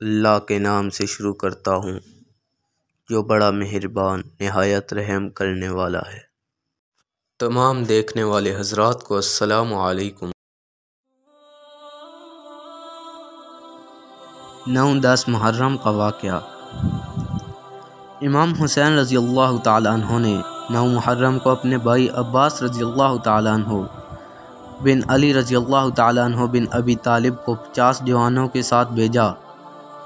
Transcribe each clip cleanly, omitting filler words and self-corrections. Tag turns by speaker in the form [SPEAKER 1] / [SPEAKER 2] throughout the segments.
[SPEAKER 1] اللہ کے نام سے شروع کرتا ہوں جو بڑا مہربان نہایت رحم کرنے والا ہے۔ تمام دیکھنے والے حضرات کو السلام علیکم۔ 9-10 محرم کا واقعہ۔ امام حسین رضی اللہ تعالیٰ عنہ نے 9 محرم کو اپنے بھائی عباس رضی اللہ تعالیٰ عنہ بن علی رضی اللہ تعالیٰ عنہ بن ابی طالب کو 50 جوانوں کے ساتھ بھیجا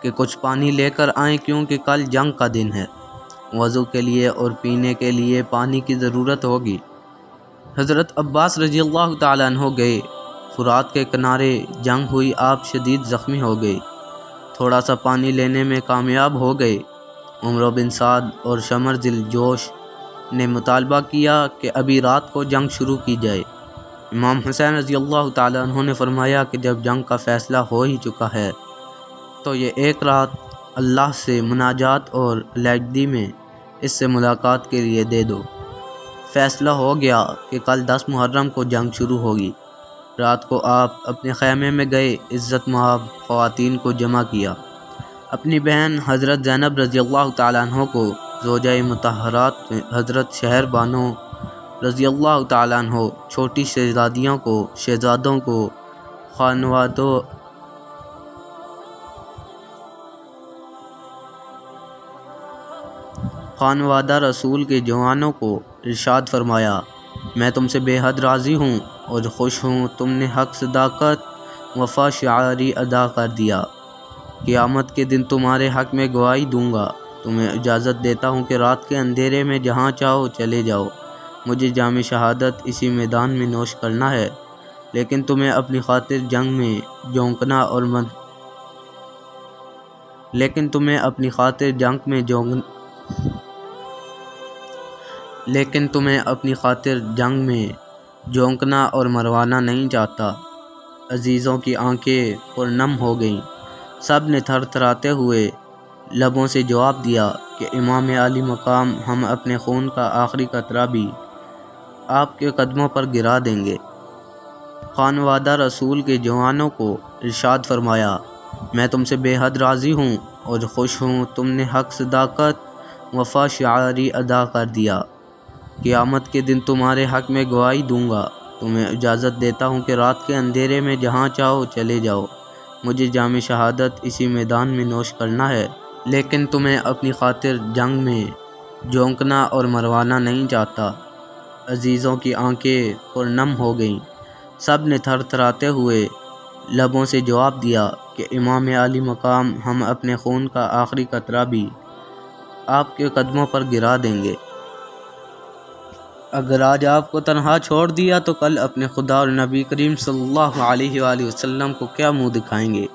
[SPEAKER 1] کہ کچھ پانی لے کر آئیں کیونکہ کل جنگ کا دن ہے، وضو کے لیے اور پینے کے لیے پانی کی ضرورت ہوگی۔ حضرت عباس رضی اللہ تعالیٰ عنہ گئے۔ فرات کے کنارے جنگ ہوئی، آپ شدید زخمی ہو گئے، تھوڑا سا پانی لینے میں کامیاب ہو گئے۔ عمر بن سعد اور شمر ذی الجوش نے مطالبہ کیا کہ ابھی رات کو جنگ شروع کی جائے۔ امام حسین رضی اللہ تعالیٰ عنہ نے فرمایا کہ جب جنگ کا فیصلہ ہو ہی چکا ہے تو یہ ایک رات اللہ سے مناجات اور علیحدگی میں اس سے ملاقات کے لیے دے دو۔ فیصلہ ہو گیا کہ کل 10 محرم کو جنگ شروع ہوگی۔ رات کو آپ اپنے خیمے میں گئے، عزت مآب خواتین کو جمع کیا، اپنی بہن حضرت زینب رضی اللہ تعالیٰ عنہ کو، زوجہ مطہرات حضرت شہر بانو رضی اللہ تعالیٰ عنہ، چھوٹی شہزادیوں کو، شہزادوں کو، خانوادہ رسول کے جوانوں کو ارشاد فرمایا، میں تم سے بے حد راضی ہوں اور خوش ہوں، تم نے حق صداقت وفا شعاری ادا کر دیا۔ قیامت کے دن تمہارے حق میں گواہی دوں گا۔ تمہیں اجازت دیتا ہوں کہ رات کے اندھیرے میں جہاں چاہو چلے جاؤ، مجھے جام شہادت اسی میدان میں نوش کرنا ہے، لیکن تمہیں اپنی خاطر جنگ میں جھونکنا اور مروانا نہیں چاہتا۔ عزیزوں کی آنکھیں پرنم ہو گئیں، سب نے تھر تھراتے ہوئے لبوں سے جواب دیا کہ امام علی مقام، ہم اپنے خون کا آخری قطرہ بھی آپ کے قدموں پر گرا دیں گے۔ خانوادہ رسول کے جوانوں کو ارشاد فرمایا، میں تم سے بے حد راضی ہوں اور خوش ہوں، تم نے حق صداقت وفا شعاری ادا کر دیا۔ قیامت کے دن تمہارے حق میں گواہی دوں گا۔ تمہیں اجازت دیتا ہوں کہ رات کے اندھیرے میں جہاں چاہو چلے جاؤ، مجھے جام شہادت اسی میدان میں نوش کرنا ہے، لیکن تمہیں اپنی خاطر جنگ میں جھونکنا اور مروانا نہیں چاہتا۔ عزیزوں کی آنکھیں پرنم ہو گئیں، سب نے تھر تھراتے ہوئے لبوں سے جواب دیا کہ امام علی مقام، ہم اپنے خون کا آخری قطرہ بھی آپ کے قدموں پر گرا دیں گے۔ اگر آج آپ کو تنہا چھوڑ دیا تو کل اپنے خدا اور نبی کریم صلی اللہ علیہ وآلہ وسلم کو کیا منہ دکھائیں گے؟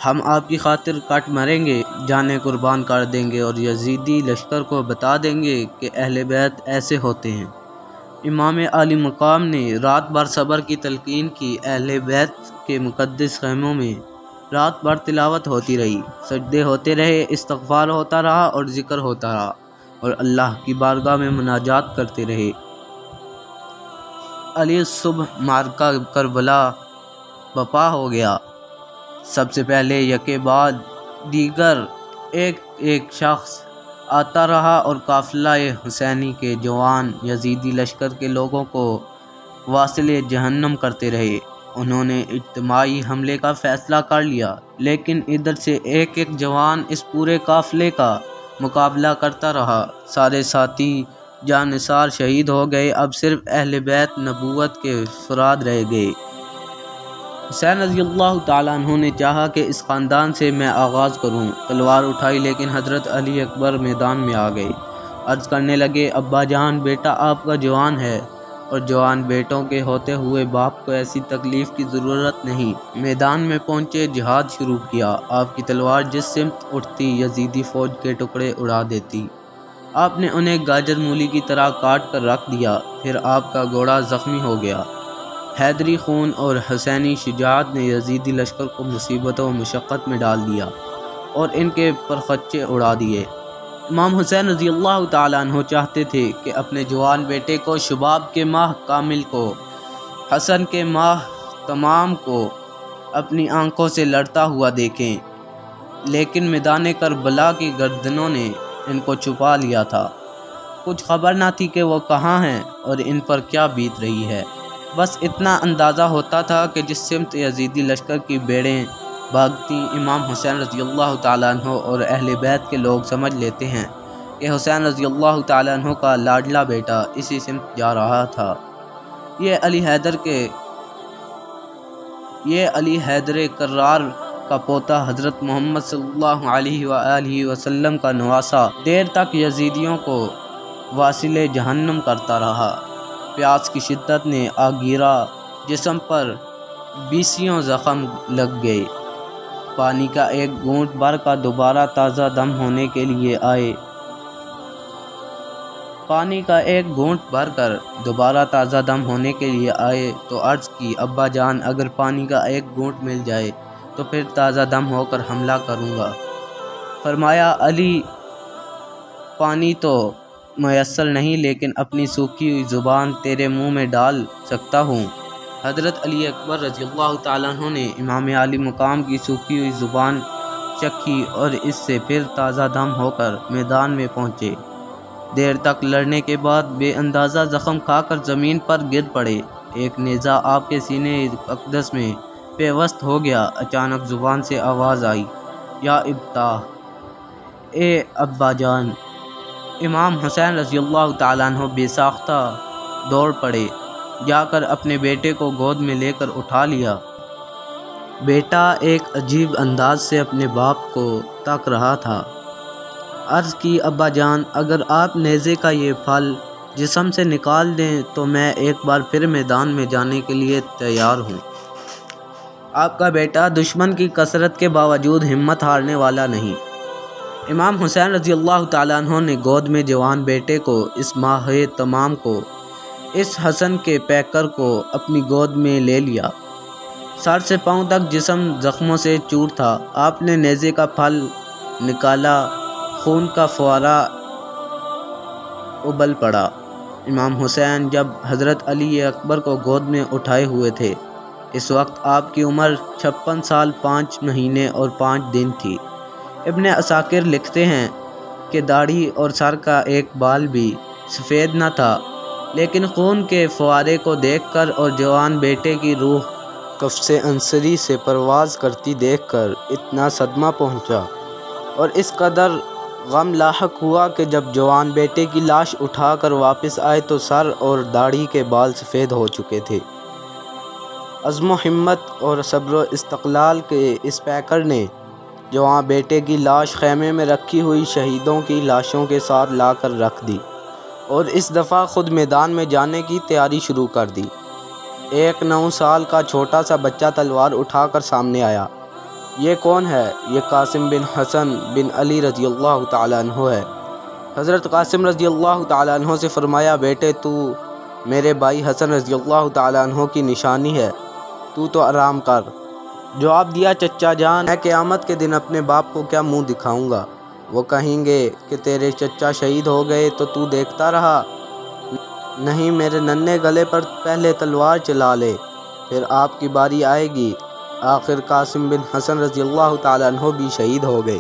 [SPEAKER 1] ہم آپ کی خاطر کٹ مریں گے، جانیں قربان کر دیں گے اور یزیدی لشکر کو بتا دیں گے کہ اہل بیت ایسے ہوتے ہیں۔ امام علی مقام نے رات بھر صبر کی تلقین کی۔ اہل بیت کے مقدس خیموں میں رات بھر تلاوت ہوتی رہی، سجدے ہوتے رہے، استغفار ہوتا رہا اور ذکر ہوتا رہا، اور اللہ کی بارگاہ میں مناجات کرتے رہے۔ علی صبح معرکہ کربلا بپا ہو گیا۔ سب سے پہلے یکے بعد دیگر ایک شخص آتا رہا اور قافلہ حسینی کے جوان یزیدی لشکر کے لوگوں کو واصل جہنم کرتے رہے۔ انہوں نے اجتماعی حملے کا فیصلہ کر لیا، لیکن ادھر سے ایک جوان اس پورے قافلے کا مقابلہ کرتا رہا۔ سارے ساتھی جاں نثار شہید ہو گئے، اب صرف اہل بیت نبوت کے افراد رہ گئے۔ حسین رضی اللہ تعالیٰ عنہ نے چاہا کہ اس خاندان سے میں آغاز کروں، تلوار اٹھائی، لیکن حضرت علی اکبر میدان میں آ گئے۔ عرض کرنے لگے، ابا جان، بیٹا آپ کا جوان ہے اور جوان بیٹوں کے ہوتے ہوئے باپ کو ایسی تکلیف کی ضرورت نہیں۔ میدان میں پہنچے، جہاد شروع کیا۔ آپ کی تلوار جس سمت اٹھتی یزیدی فوج کے ٹکڑے اڑا دیتی۔ آپ نے انہیں گاجر مولی کی طرح کاٹ کر رکھ دیا۔ پھر آپ کا گھوڑا زخمی ہو گیا۔ حیدری خون اور حسینی شجاعت نے یزیدی لشکر کو مصیبتوں و مشقت میں ڈال دیا اور ان کے پرخچے اڑا دیے۔ امام حسین رضی اللہ تعالیٰ عنہ چاہتے تھے کہ اپنے جوان بیٹے کو شباب کے ماہ کامل کو، حسن کے ماہ تمام کو اپنی آنکھوں سے لڑتا ہوا دیکھیں۔ لیکن میدان کربلا کی گردنوں نے ان کو چھپا لیا تھا۔ کچھ خبر نہ تھی کہ وہ کہاں ہیں اور ان پر کیا بیت رہی ہے۔ بس اتنا اندازہ ہوتا تھا کہ جس سمت یزیدی لشکر کی بیڑیں بھاگتی، امام حسین رضی اللہ تعالیٰ عنہ اور اہل بیت کے لوگ سمجھ لیتے ہیں کہ حسین رضی اللہ تعالیٰ عنہ کا لاڈلا بیٹا اسی سمت جا رہا تھا۔ یہ علی حیدر کرار کا پوتا حضرت محمد صلی اللہ علیہ وآلہ وسلم کا نواسا دیر تک یزیدیوں کو واصل جہنم کرتا رہا۔ پیاس کی شدت نے آگیرا جسم پر بیسیوں زخم لگ گئے۔ پانی کا ایک گھونٹ بھر کر دوبارہ تازہ دم ہونے کے لیے آئے تو عرض کی، ابا جان اگر پانی کا ایک گھونٹ مل جائے تو پھر تازہ دم ہو کر حملہ کروں گا۔ فرمایا، علی پانی تو میسر نہیں لیکن اپنی سوکھی ہوئی زبان تیرے منہ میں ڈال سکتا ہوں۔ حضرت علی اکبر رضی اللہ تعالیٰ عنہ نے امام عالی مقام کی سوکھی ہوئی زبان چکھی اور اس سے پھر تازہ دم ہو کر میدان میں پہنچے۔ دیر تک لڑنے کے بعد بے اندازہ زخم کھا کر زمین پر گر پڑے۔ ایک نیزہ آپ کے سینے اقدس میں پیوست ہو گیا۔ اچانک زبان سے آواز آئی، یا ابتاح، اے ابا جان۔ امام حسین رضی اللہ تعالیٰ عنہ بے ساختہ دوڑ پڑے، جا کر اپنے بیٹے کو گود میں لے کر اٹھا لیا۔ بیٹا ایک عجیب انداز سے اپنے باپ کو تک رہا تھا۔ عرض کی، ابا جان اگر آپ نیزے کا یہ پھل جسم سے نکال دیں تو میں ایک بار پھر میدان میں جانے کے لیے تیار ہوں۔ آپ کا بیٹا دشمن کی کثرت کے باوجود ہمت ہارنے والا نہیں۔ امام حسین رضی اللہ تعالیٰ عنہ نے گود میں جوان بیٹے کو، اس ماہ تمام کو، اس حسن کے پیکر کو اپنی گود میں لے لیا۔ سر سے پاؤں تک جسم زخموں سے چور تھا۔ آپ نے نیزے کا پھل نکالا، خون کا فوارہ ابل پڑا۔ امام حسین جب حضرت علی اکبر کو گود میں اٹھائے ہوئے تھے، اس وقت آپ کی عمر 56 سال 5 مہینے اور 5 دن تھی۔ ابن عساکر لکھتے ہیں کہ داڑھی اور سر کا ایک بال بھی سفید نہ تھا، لیکن خون کے فوارے کو دیکھ کر اور جوان بیٹے کی روح قفس انصری سے پرواز کرتی دیکھ کر اتنا صدمہ پہنچا اور اس قدر غم لاحق ہوا کہ جب جوان بیٹے کی لاش اٹھا کر واپس آئے تو سر اور داڑھی کے بال سفید ہو چکے تھے۔ عزم و ہمت اور صبر و استقلال کے اس پیکر نے جوان بیٹے کی لاش خیمے میں رکھی ہوئی شہیدوں کی لاشوں کے ساتھ لا کر رکھ دی اور اس دفعہ خود میدان میں جانے کی تیاری شروع کر دی۔ ایک 9 سال کا چھوٹا سا بچہ تلوار اٹھا کر سامنے آیا۔ یہ کون ہے؟ یہ قاسم بن حسن بن علی رضی اللہ تعالیٰ عنہ ہے۔ حضرت قاسم رضی اللہ تعالیٰ عنہ سے فرمایا، بیٹے تو میرے بھائی حسن رضی اللہ تعالیٰ عنہ کی نشانی ہے، تو آرام کر۔ جواب دیا، چچا جان میں قیامت کے دن اپنے باپ کو کیا منہ دکھاؤں گا؟ وہ کہیں گے کہ تیرے چچا شہید ہو گئے تو دیکھتا رہا۔ نہیں، میرے ننھے گلے پر پہلے تلوار چلا لے، پھر آپ کی باری آئے گی۔ آخر قاسم بن حسن رضی اللہ تعالیٰ عنہ بھی شہید ہو گئے۔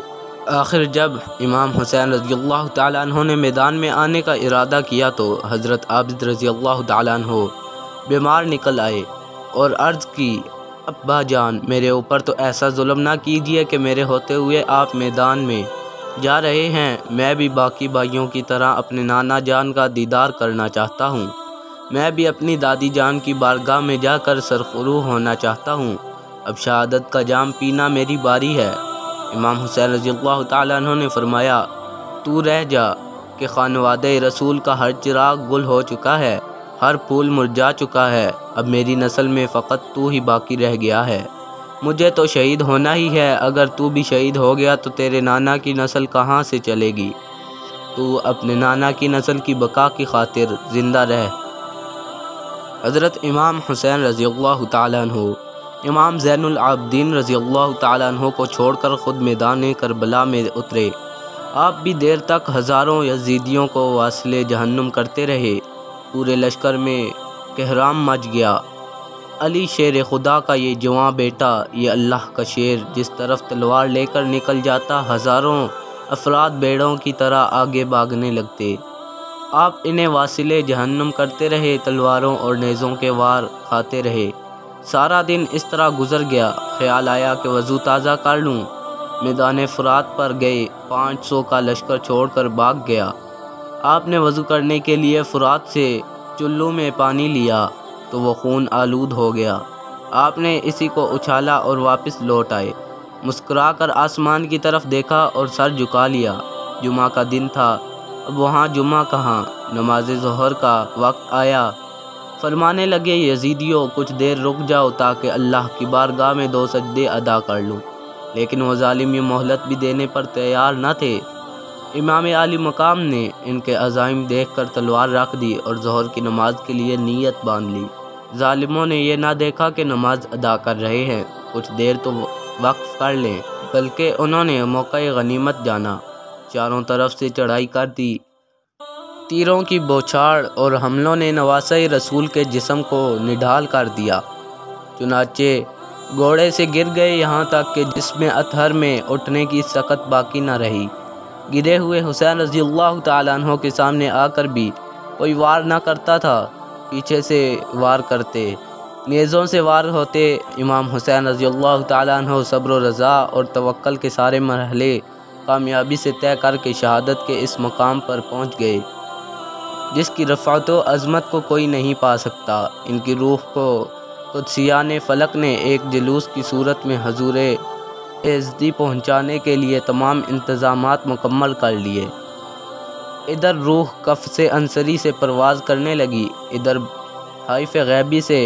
[SPEAKER 1] آخر جب امام حسین رضی اللہ تعالیٰ عنہ نے میدان میں آنے کا ارادہ کیا تو حضرت عابد رضی اللہ تعالیٰ عنہ بیمار نکل آئے اور عرض کی، ابا جان میرے اوپر تو ایسا ظلم نہ کیجیے کہ میرے ہوتے ہوئے آپ میدان میں جا رہے ہیں۔ میں بھی باقی بھائیوں کی طرح اپنے نانا جان کا دیدار کرنا چاہتا ہوں۔ میں بھی اپنی دادی جان کی بارگاہ میں جا کر سرخرو ہونا چاہتا ہوں۔ اب شہادت کا جام پینا میری باری ہے۔ امام حسین رضی اللہ تعالیٰ عنہ نے فرمایا، تو رہ جا کہ خانوادہ رسول کا ہر چراغ گل ہو چکا ہے، ہر پھول مرجھا چکا ہے، اب میری نسل میں فقط تو ہی باقی رہ گیا ہے۔ مجھے تو شہید ہونا ہی ہے، اگر تو بھی شہید ہو گیا تو تیرے نانا کی نسل کہاں سے چلے گی؟ تو اپنے نانا کی نسل کی بقا کی خاطر زندہ رہ۔ حضرت امام حسین رضی اللہ تعالیٰ عنہ امام زین العابدین رضی اللہ تعالیٰ عنہ کو چھوڑ کر خود میدان کربلا میں اترے۔ آپ بھی دیر تک ہزاروں یزیدیوں کو واصل جہنم کرتے رہے۔ پورے لشکر میں کہرام مچ گیا۔ علی شیر خدا کا یہ جواں بیٹا، یہ اللہ کا شیر، جس طرف تلوار لے کر نکل جاتا ہزاروں افراد بیڑوں کی طرح آگے بھاگنے لگتے۔ آپ انہیں واصلِ جہنم کرتے رہے، تلواروں اور نیزوں کے وار کھاتے رہے۔ سارا دن اس طرح گزر گیا۔ خیال آیا کہ وضو تازہ کر لوں۔ میدان فرات پر گئے، 500 کا لشکر چھوڑ کر بھاگ گیا۔ آپ نے وضو کرنے کے لیے فرات سے چلو میں پانی لیا تو وہ خون آلود ہو گیا۔ آپ نے اسی کو اچھالا اور واپس لوٹ آئے۔ مسکرا کر آسمان کی طرف دیکھا اور سر جھکا لیا۔ جمعہ کا دن تھا، اب وہاں جمعہ کہاں؟ نماز ظہر کا وقت آیا۔ فرمانے لگے، یزیدیوں کچھ دیر رک جاؤ تاکہ اللہ کی بارگاہ میں 2 سجدے ادا کر لوں۔ لیکن وہ ظالم یہ مہلت بھی دینے پر تیار نہ تھے۔ امام عالی مقام نے ان کے عزائم دیکھ کر تلوار رکھ دی اور ظہر کی نماز کے لیے نیت باندھ لی۔ ظالموں نے یہ نہ دیکھا کہ نماز ادا کر رہے ہیں، کچھ دیر تو وقف کر لیں، بلکہ انہوں نے موقع غنیمت جانا، چاروں طرف سے چڑھائی کر دی۔ تیروں کی بوچھاڑ اور حملوں نے نواسۂ رسول کے جسم کو نڈھال کر دیا، چنانچہ گھوڑے سے گر گئے، یہاں تک کہ جسم اطہر میں اٹھنے کی سکت باقی نہ رہی۔ گرے ہوئے حسین رضی اللہ تعالیٰ عنہ کے سامنے آ کر بھی کوئی وار نہ کرتا تھا، پیچھے سے وار کرتے، نیزوں سے وار ہوتے۔ امام حسین رضی اللہ تعالیٰ عنہ صبر و رضا اور توکل کے سارے مرحلے کامیابی سے طے کر کے شہادت کے اس مقام پر پہنچ گئے جس کی رفعت و عظمت کو کوئی نہیں پا سکتا۔ ان کی روح کو قدسیان فلک نے ایک جلوس کی صورت میں حضور عزتی پہنچانے کے لیے تمام انتظامات مکمل کر لیے۔ ادھر روح قفص انصری سے پرواز کرنے لگی، ادھر حیف غیبی سے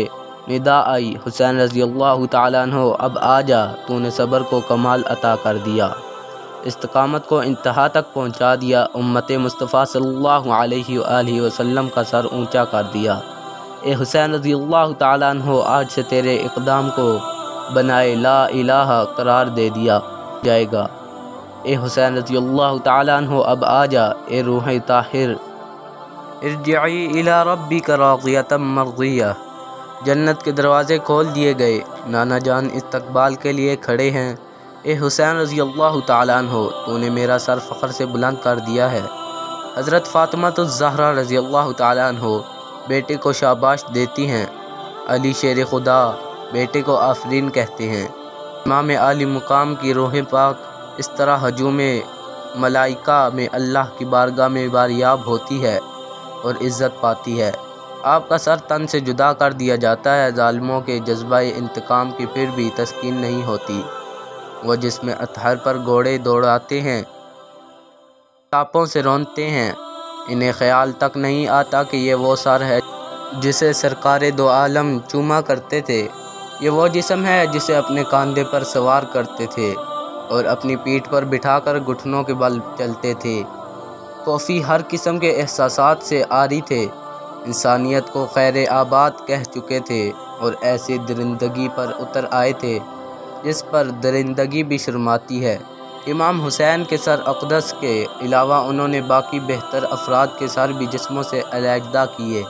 [SPEAKER 1] ندا آئی، حسین رضی اللہ تعالیٰ عنہ اب آ جا، تو نے صبر کو کمال عطا کر دیا، استقامت کو انتہا تک پہنچا دیا، امت مصطفیٰ صلی اللہ علیہ وآلہ وسلم کا سر اونچا کر دیا۔ اے حسین رضی اللہ تعالیٰ عنہ، آج سے تیرے اقدام کو بنائے لا الہ قرار دے دیا جائے گا۔ اے حسین رضی اللہ تعالیٰ عنہ اب آ جا، اے روح طاہر، ارجعی الی ربک راضیۃ مرضیہ۔ جنت کے دروازے کھول دیے گئے، نانا جان استقبال کے لیے کھڑے ہیں۔ اے حسین رضی اللہ تعالیٰ عنہ، تو نے میرا سر فخر سے بلند کر دیا ہے۔ حضرت فاطمہ الزہرا رضی اللہ تعالیٰ عنہ بیٹے کو شاباش دیتی ہیں، علی شیر خدا بیٹے کو آفرین کہتے ہیں۔ امام عالی مقام کی روح پاک اس طرح ہجوم ملائکہ میں اللہ کی بارگاہ میں باریاب ہوتی ہے اور عزت پاتی ہے۔ آپ کا سر تن سے جدا کر دیا جاتا ہے، ظالموں کے جذبہ انتقام کی پھر بھی تسکین نہیں ہوتی۔ وہ جسم اطہر پر گھوڑے دوڑاتے ہیں، ٹاپوں سے رونتے ہیں، انہیں خیال تک نہیں آتا کہ یہ وہ سر ہے جسے سرکار دو عالم چوما کرتے تھے، یہ وہ جسم ہے جسے اپنے کاندھے پر سوار کرتے تھے اور اپنی پیٹھ پر بٹھا کر گھٹنوں کے بل چلتے تھے۔ کوفی ہر قسم کے احساسات سے عاری تھے، انسانیت کو خیر آباد کہہ چکے تھے اور ایسی درندگی پر اتر آئے تھے جس پر درندگی بھی شرماتی ہے۔ امام حسین کے سر اقدس کے علاوہ انہوں نے باقی بہتر افراد کے سر بھی جسموں سے علیحدہ کیے۔